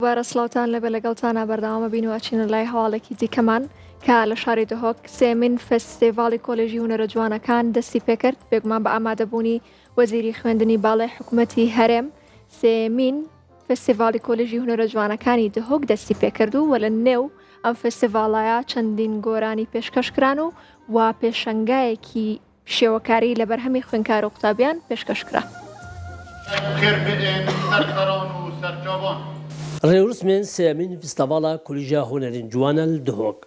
وارە سڵاوتان لەبێ لەگەڵتانە بەردەوامە بین و ئەچینە لای هەواڵێکی دیکەمان کە لە شاری دهۆک سێمین فستیڤاڵی کۆلێژی هونەرە جوانەکان دەستی پێکرد بێگومان بە ئامادەبوونی وەزیری خوێندنی باڵای حکوومەتی هەرێم سێمین فستیڤاڵی کۆلێژی هونەرە جوانەکانی دهۆک دەستی پێکرد و لە نێو ئەم فستیڤاڵایە چەندین گۆرانی پێشکەشکران و پێشەنگایەکی شێوەکاری لە بەرهەمی خوێندکار و قوتابیان پێشکەشکرا. ڕێوروسمێن سێمین فستیڤاڵە کۆلێژە هونەرین جوانە لە دهۆک.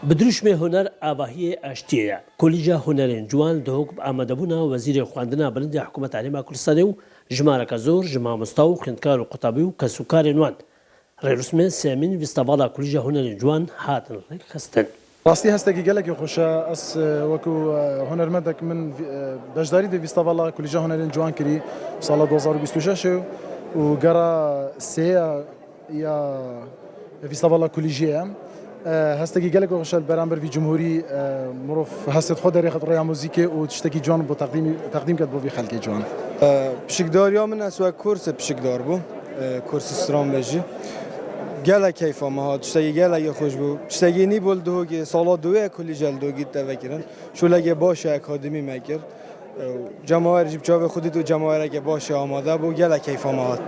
بدروشمێ هونەر ئاڤاهیە ئاشتیەیە کۆلێژە هونەرین جوان دهۆک ئامادەبوونا وەزیری خواردنا بەرەندی حکوومەت هەرێما کوردستانê و ji mareka zor ji mamosta û xwendkar û qutabî û kesûkarên wan rêrûsmên sêmîn festîvala kûlîja hunerên ciwan hatin rêxistin. ڕاستی هەستێکی گەلێکی خۆشە ئەس وەکو هونەرمەندێک من بەشداری دە فستیڤاڵا کۆلێژە هونەرین جوان کردی ساڵە 2026 و گەڕا سێە یا فستیڤاڵا کۆلێژیەیە هەستێکی گەلێک خۆشە بەرامبەر وی جمهوری مرۆڤ هەستێت خۆ دەرێخت ڕێیا موزیکێ و تشتێکی جوان بۆ تەقدیم کرد بۆ وی خەڵکی جوان. پشکداریا من ئەسوا کورس پشکدار بوو کورس سترامبێژی گەلە کەیفەمە هات شتێکی گەلێکی خۆش بوو شتێکی نی بۆ دهۆکی ساڵا دوێ کولیژە دۆگیت دەڤەکردن شولێکی باشە ئەکادمی مەکرد جەماوەرێکی بچاوێ خودیت و جەماوەرێکی باشە ئامادە بوو گەلە کەیفەمە هات.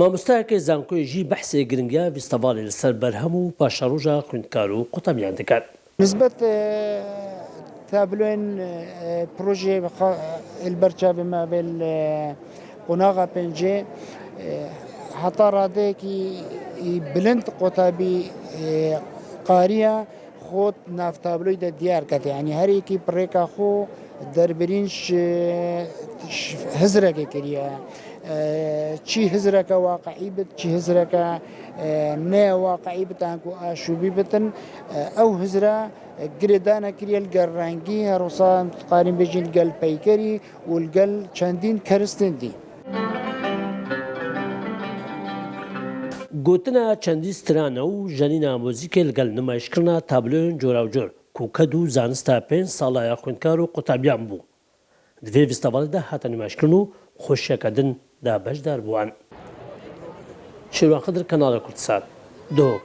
مامۆستایەکی زانکۆیژی بەحسێ گرنگە فستیڤالێ لەسەر بەرهەم و پاشەڕۆژە خوێندکار و قوتابیان دەکات. نسبة تابلوين بروجي البرشا ما بين قناغة بنجي حتى راديكي بلند قطابي قارية خود ناف تابلوي دا ديار كت يعني هريكي بريكا خو دربرينش هزرك كريا چی هزرەکە واقعی بێت چی هزرەکە نێ واقعی بتانکو ئاشوبی بتن ئەو هزرە گرێدانە کریە گەڕانگی هەروسا قارین بێژین گەل پەیکەری و گەل چەندین کەرستندی. گوتنە چەندی سترانە و ژەنینە مۆزیکێ لەگەڵ نمایشکردنا تابلۆیان جۆراوجۆر کوکەد و زانستە 5 ساڵایە خوێندکار و قوتابیان بوو. دوێ فستیڤالێدا هاتە نمایشکردن و خۆشیەکەدن دا بەشدار بووان. شێروان خدر کەناڵە کوردستان دهۆک.